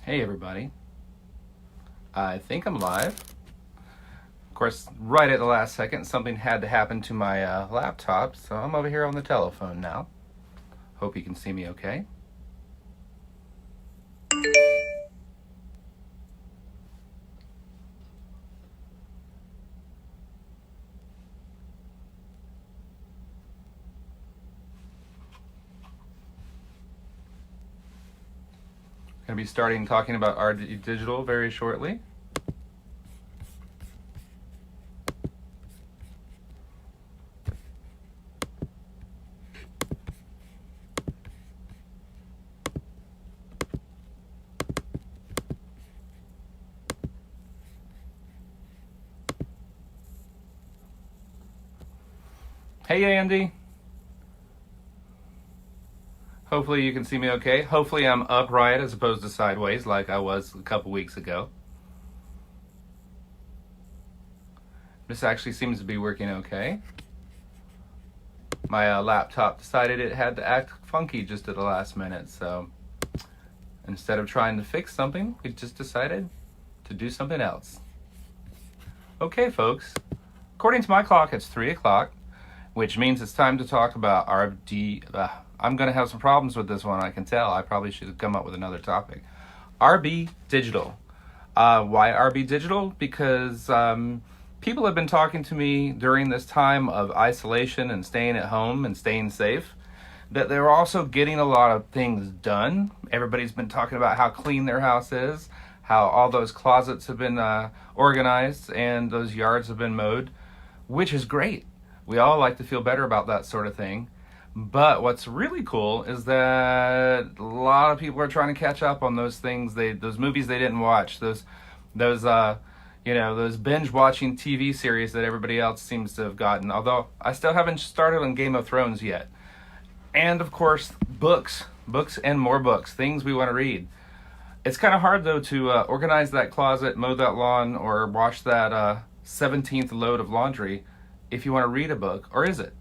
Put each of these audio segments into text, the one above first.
Hey everybody, I think I'm live. Of course, right at the last second, something had to happen to my laptop, so I'm over here on the telephone now. Hope you can see me okay. Going to be starting talking about our digital very shortly. Hey Andy. Hopefully you can see me okay. Hopefully I'm upright as opposed to sideways like I was a couple weeks ago. This actually seems to be working okay. My laptop decided it had to act funky just at the last minute, so instead of trying to fix something, we just decided to do something else. Okay, folks. According to my clock, it's 3 o'clock, which means it's time to talk about I'm going to have some problems with this one, I can tell. I probably should have come up with another topic. RB Digital. Why RB Digital? Because people have been talking to me during this time of isolation and staying at home and staying safe, that they're also getting a lot of things done. Everybody's been talking about how clean their house is, how all those closets have been organized and those yards have been mowed, which is great. We all like to feel better about that sort of thing. But what's really cool is that a lot of people are trying to catch up on those things, those movies they didn't watch, those binge watching TV series that everybody else seems to have gotten. Although I still haven't started on Game of Thrones yet. And of course, books and more books, things we want to read. It's kind of hard though to organize that closet, mow that lawn, or wash that 17th load of laundry if you want to read a book, or is it?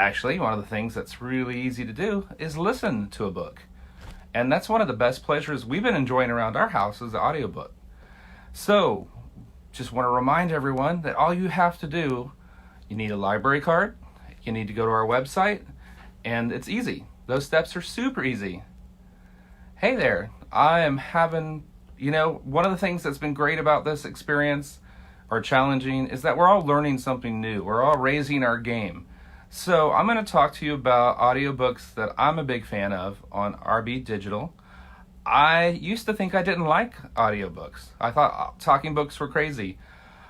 Actually, one of the things that's really easy to do is listen to a book. And that's one of the best pleasures we've been enjoying around our house is the audiobook. So, just want to remind everyone that all you have to do, you need a library card, you need to go to our website, and it's easy. Those steps are super easy. Hey there, I am having, one of the things that's been great about this experience, or challenging, is that we're all learning something new. We're all raising our game. So I'm going to talk to you about audiobooks that I'm a big fan of on RB Digital. I used to think I didn't like audiobooks. I thought talking books were crazy.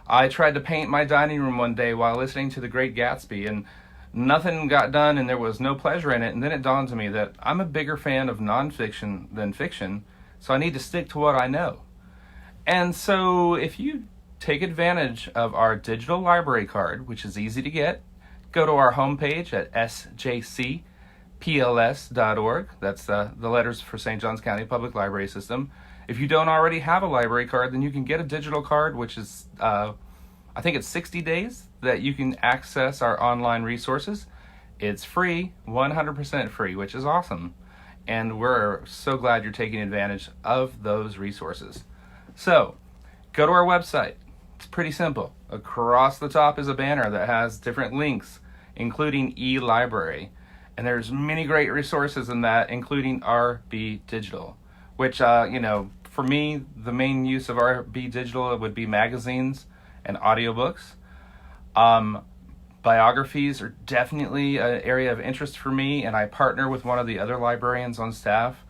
I tried to paint my dining room one day while listening to The Great Gatsby, and nothing got done and there was no pleasure in it. And then it dawned on me that I'm a bigger fan of nonfiction than fiction, so I need to stick to what I know. And so if you take advantage of our digital library card, which is easy to get, go to our homepage at SJCPLS.org. That's the letters for St. Johns County Public Library System. If you don't already have a library card, then you can get a digital card, which is, I think it's 60 days that you can access our online resources. It's free, 100% free, which is awesome. And we're so glad you're taking advantage of those resources. So, go to our website. It's pretty simple. Across the top is a banner that has different links, including eLibrary. And there's many great resources in that, including RB Digital, which, for me, the main use of RB Digital would be magazines and audiobooks. Biographies are definitely an area of interest for me, and I partner with one of the other librarians on staff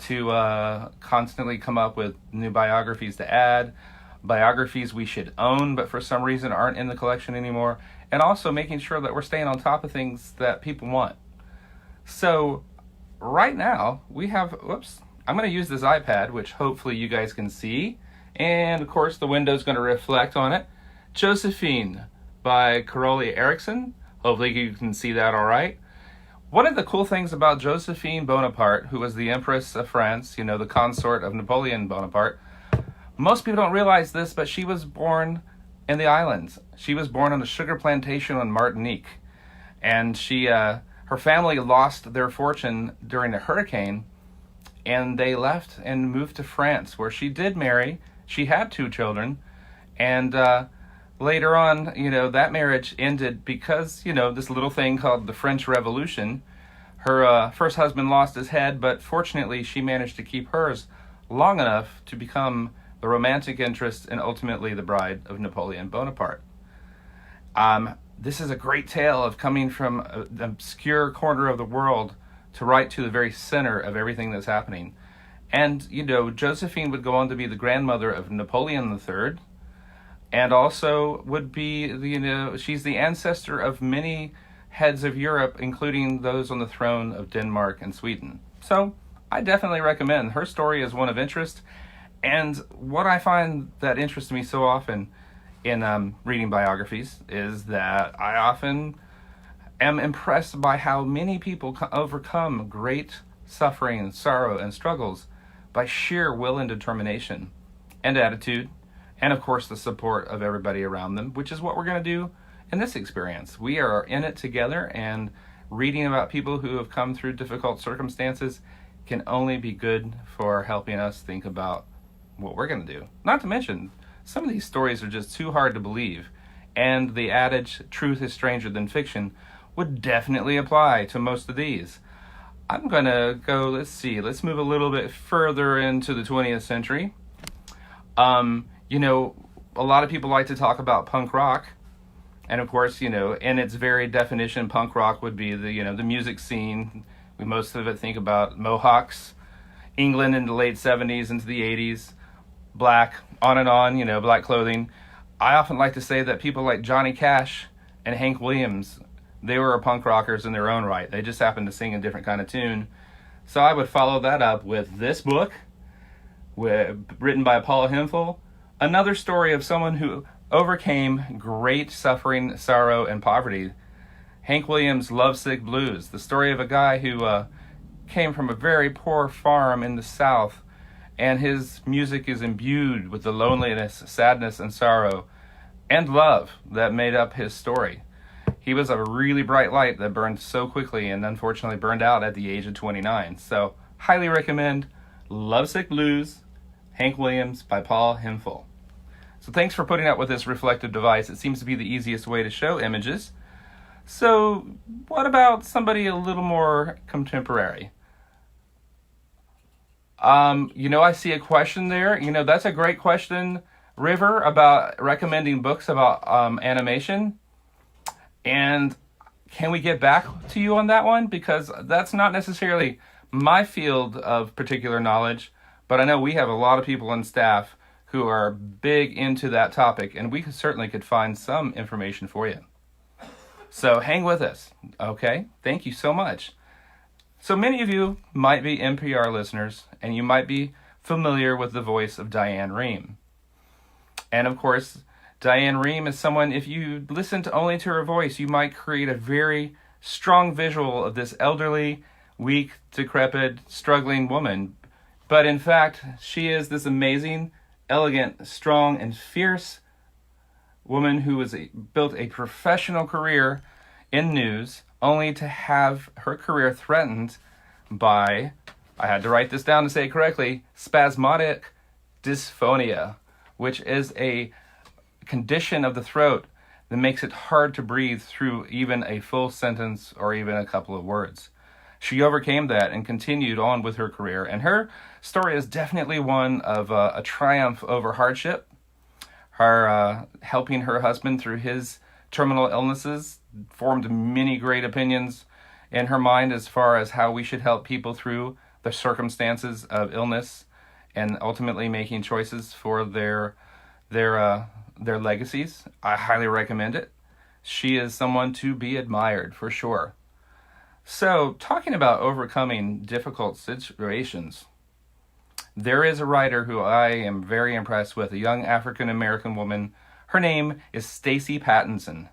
to constantly come up with new biographies to add. Biographies we should own, but for some reason aren't in the collection anymore, and also making sure that we're staying on top of things that people want. So right now we have, I'm going to use this iPad, which hopefully you guys can see, and of course the window's going to reflect on it. Josephine by Ericsson. Hopefully you can see that all right. One of the cool things about Josephine Bonaparte, who was the Empress of France, the consort of Napoleon Bonaparte, most people don't realize this, but she was born in the islands. She was born on a sugar plantation on Martinique. And her family lost their fortune during a hurricane, and they left and moved to France, where she did marry. She had 2 children, and later on, that marriage ended because, this little thing called the French Revolution. Her first husband lost his head, but fortunately she managed to keep hers long enough to become the romantic interest and ultimately the bride of Napoleon Bonaparte. This is a great tale of coming from an obscure corner of the world to right to the very center of everything that's happening. And, Josephine would go on to be the grandmother of Napoleon III, and also would be, she's the ancestor of many heads of Europe, including those on the throne of Denmark and Sweden. So I definitely recommend. Her story is one of interest, and what I find that interests me so often in reading biographies is that I often am impressed by how many people overcome great suffering, sorrow, and struggles by sheer will and determination and attitude, and of course the support of everybody around them, which is what we're going to do in this experience. We are in it together, and reading about people who have come through difficult circumstances can only be good for helping us think about what we're going to do. Not to mention, some of these stories are just too hard to believe, and the adage, truth is stranger than fiction, would definitely apply to most of these. I'm going to go, let's move a little bit further into the 20th century. A lot of people like to talk about punk rock, and of course, in its very definition, punk rock would be the music scene. We most of it think about Mohawks, England in the late 70s into the 80s, black, on and on, black clothing. I often like to say that people like Johnny Cash and Hank Williams, they were punk rockers in their own right. They just happened to sing a different kind of tune. So I would follow that up with this book, written by Paul Hemphill, another story of someone who overcame great suffering, sorrow, and poverty. Hank Williams' Lovesick Blues, the story of a guy who came from a very poor farm in the South, and his music is imbued with the loneliness, sadness, and sorrow, and love that made up his story. He was a really bright light that burned so quickly and unfortunately burned out at the age of 29. So, highly recommend Lovesick Blues, Hank Williams by Paul Hemphill. So thanks for putting up with this reflective device. It seems to be the easiest way to show images. So what about somebody a little more contemporary? I see a question there. That's a great question, River, about recommending books about animation. And can we get back to you on that one? Because that's not necessarily my field of particular knowledge, but I know we have a lot of people on staff who are big into that topic, and we certainly could find some information for you. So hang with us, okay? Thank you so much. So many of you might be NPR listeners, and you might be familiar with the voice of Diane Rehm. And of course, Diane Rehm is someone, if you listened only to her voice, you might create a very strong visual of this elderly, weak, decrepit, struggling woman. But in fact, she is this amazing, elegant, strong, and fierce woman who has built a professional career in news, only to have her career threatened by, I had to write this down to say it correctly, spasmodic dysphonia, which is a condition of the throat that makes it hard to breathe through even a full sentence or even a couple of words. She overcame that and continued on with her career, and her story is definitely one of a triumph over hardship. Her helping her husband through his terminal illnesses formed many great opinions in her mind as far as how we should help people through the circumstances of illness, and ultimately making choices for their legacies. I highly recommend it. She is someone to be admired for sure. So, talking about overcoming difficult situations, there is a writer who I am very impressed with, a young African-American woman. Her name is Stacy Patton.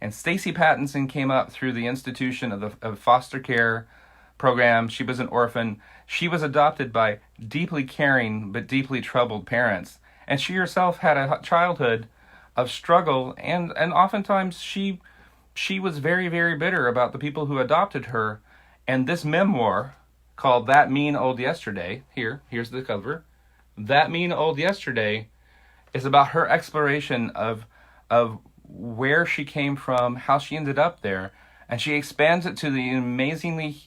And Stacy Patton came up through the institution of foster care program. She was an orphan. She was adopted by deeply caring but deeply troubled parents. And she herself had a childhood of struggle, and oftentimes she was very, very bitter about the people who adopted her. And this memoir called That Mean Old Yesterday. Here's the cover. That Mean Old Yesterday is about her exploration of where she came from, how she ended up there, and she expands it to the amazingly,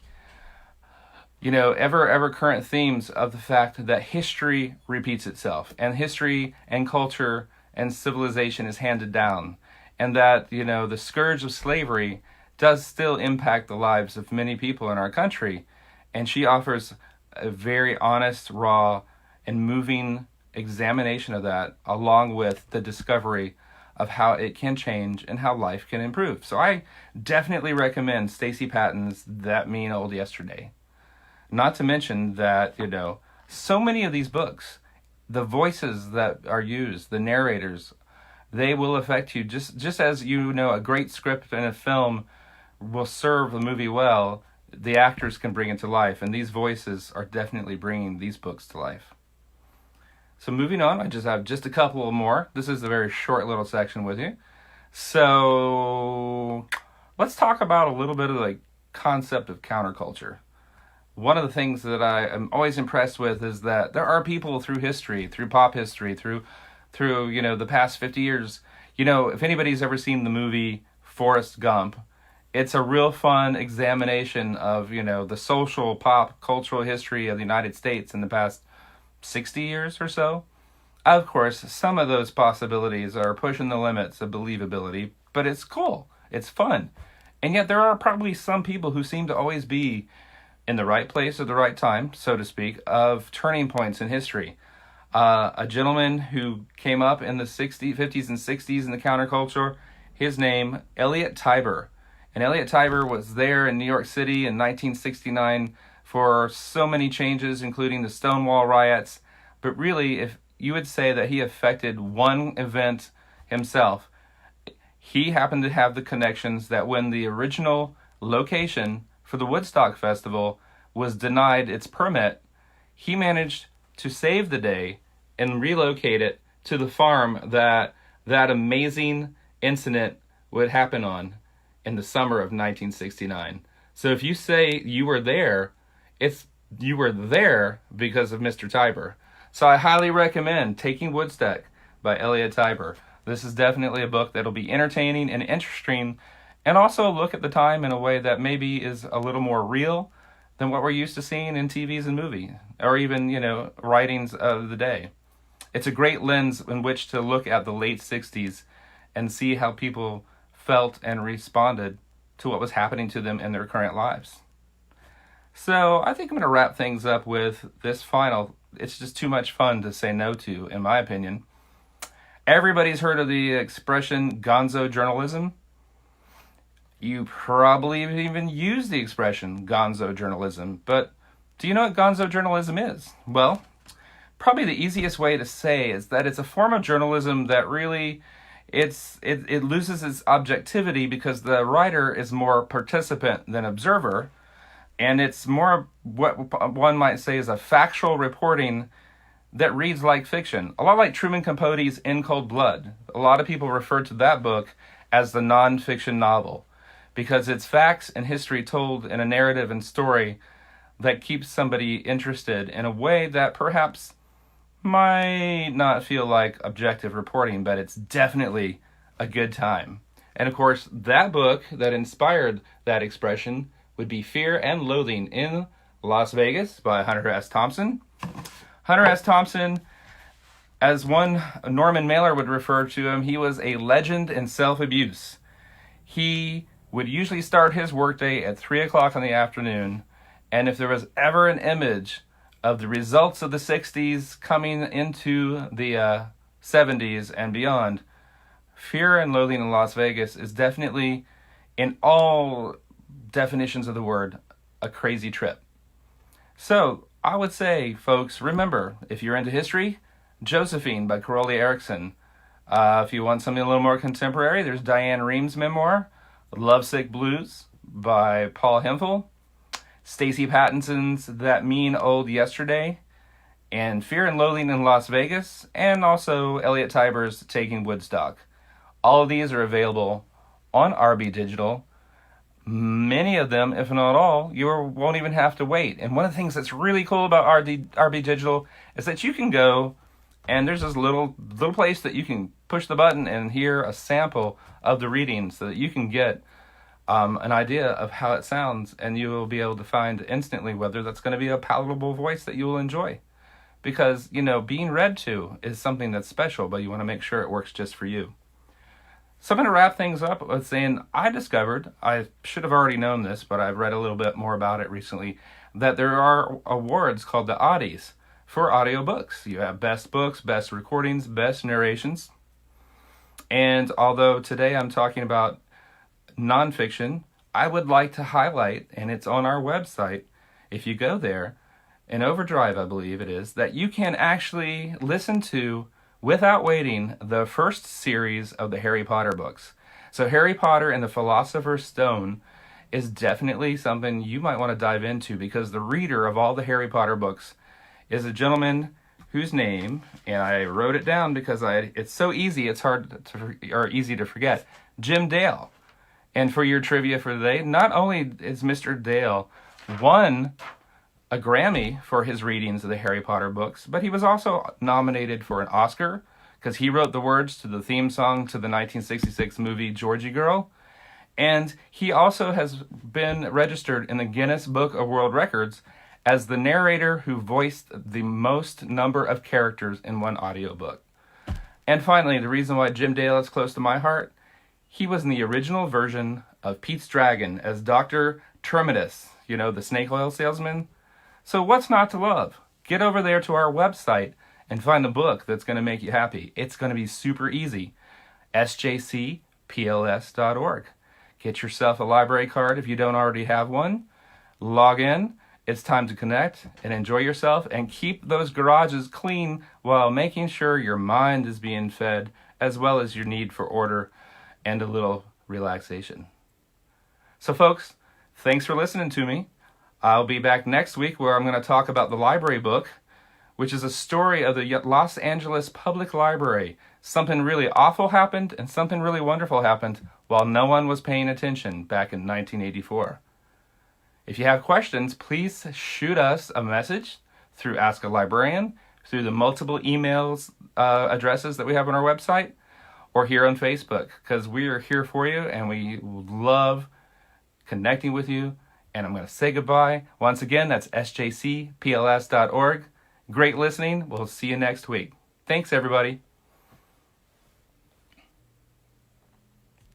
ever current themes of the fact that history repeats itself, and history and culture and civilization is handed down, and that, the scourge of slavery does still impact the lives of many people in our country. And she offers a very honest, raw, and moving examination of that, along with the discovery of how it can change and how life can improve. So I definitely recommend Stacy Patton's That Mean Old Yesterday. Not to mention that, so many of these books, the voices that are used, the narrators, they will affect you just as a great script in a film will serve the movie well. The actors can bring it to life, and these voices are definitely bringing these books to life. So moving on, I just have a couple more. This is a very short little section with you. So let's talk about a little bit of the concept of counterculture. One of the things that I am always impressed with is that there are people through history, through pop history, through the past 50 years. If anybody's ever seen the movie Forrest Gump, it's a real fun examination of, the social, pop, cultural history of the United States in the past 60 years or so. Of course, some of those possibilities are pushing the limits of believability, but it's cool. It's fun. And yet there are probably some people who seem to always be in the right place at the right time, so to speak, of turning points in history. A gentleman who came up in the 50s and 60s in the counterculture, his name, Elliot Tiber. And Elliot Tiber was there in New York City in 1969 for so many changes, including the Stonewall riots. But really, if you would say that he affected one event himself, he happened to have the connections that when the original location for the Woodstock Festival was denied its permit, he managed to save the day and relocate it to the farm that amazing incident would happen on in the summer of 1969. So if you say you were there, you were there because of Mr. Tiber. So I highly recommend Taking Woodstock by Elliot Tiber. This is definitely a book that'll be entertaining and interesting, and also look at the time in a way that maybe is a little more real than what we're used to seeing in TVs and movies, or even, writings of the day. It's a great lens in which to look at the late 60s and see how people felt and responded to what was happening to them in their current lives. So I think I'm going to wrap things up with this final. It's just too much fun to say no to, in my opinion. Everybody's heard of the expression gonzo journalism. You probably even use the expression gonzo journalism, but do you know what gonzo journalism is? Well, probably the easiest way to say is that it's a form of journalism that really it loses its objectivity because the writer is more participant than observer, and it's more what one might say is a factual reporting that reads like fiction. A lot like Truman Capote's In Cold Blood. A lot of people refer to that book as the nonfiction novel because it's facts and history told in a narrative and story that keeps somebody interested in a way that perhaps might not feel like objective reporting, but it's definitely a good time. And of course, that book that inspired that expression would be Fear and Loathing in Las Vegas by Hunter S. Thompson. Hunter S. Thompson, as one Norman Mailer would refer to him, he was a legend in self-abuse. He would usually start his workday at 3 o'clock in the afternoon, and if there was ever an image of the results of the 60s coming into the 70s and beyond, Fear and Loathing in Las Vegas is definitely, in all definitions of the word, a crazy trip. So, I would say, folks, remember, if you're into history, Josephine by Ericsson. If you want something a little more contemporary, there's Diane Rehm's memoir, Lovesick Blues by Paul Hemphill. Stacy Patton's That Mean Old Yesterday, and Fear and Loathing in Las Vegas, and also Elliot Tiber's Taking Woodstock. All of these are available on RB Digital. Many of them, if not all, won't even have to wait. And one of the things that's really cool about RB Digital is that you can go and there's this little place that you can push the button and hear a sample of the reading so that you can get an idea of how it sounds, and you will be able to find instantly whether that's going to be a palatable voice that you will enjoy. Because, being read to is something that's special, but you want to make sure it works just for you. So I'm going to wrap things up with saying I discovered, I should have already known this, but I've read a little bit more about it recently, that there are awards called the Audies for audiobooks. You have best books, best recordings, best narrations. And although today I'm talking about nonfiction, I would like to highlight, and it's on our website, if you go there, in Overdrive I believe it is, that you can actually listen to, without waiting, the first series of the Harry Potter books. So Harry Potter and the Philosopher's Stone is definitely something you might want to dive into, because the reader of all the Harry Potter books is a gentleman whose name, and I wrote it down because it's so easy, it's easy to forget, Jim Dale. And for your trivia for the day, not only is Mr. Dale won a Grammy for his readings of the Harry Potter books, but he was also nominated for an Oscar because he wrote the words to the theme song to the 1966 movie Georgie Girl. And he also has been registered in the Guinness Book of World Records as the narrator who voiced the most number of characters in one audiobook. And finally, the reason why Jim Dale is close to my heart, he was in the original version of Pete's Dragon as Dr. Terminus, the snake oil salesman. So what's not to love? Get over there to our website and find a book that's going to make you happy. It's going to be super easy. SJCPLS.org. Get yourself a library card if you don't already have one. Log in. It's time to connect and enjoy yourself, and keep those garages clean while making sure your mind is being fed, as well as your need for order and a little relaxation. So folks, thanks for listening to me. I'll be back next week where I'm going to talk about the library book, which is a story of the Los Angeles Public Library. Something really awful happened and something really wonderful happened while no one was paying attention back in 1984. If you have questions, please shoot us a message through Ask a Librarian, through the multiple emails addresses that we have on our website, or here on Facebook, because we are here for you and we love connecting with you. And I'm going to say goodbye. Once again, that's sjcpls.org. Great listening. We'll see you next week. Thanks, everybody.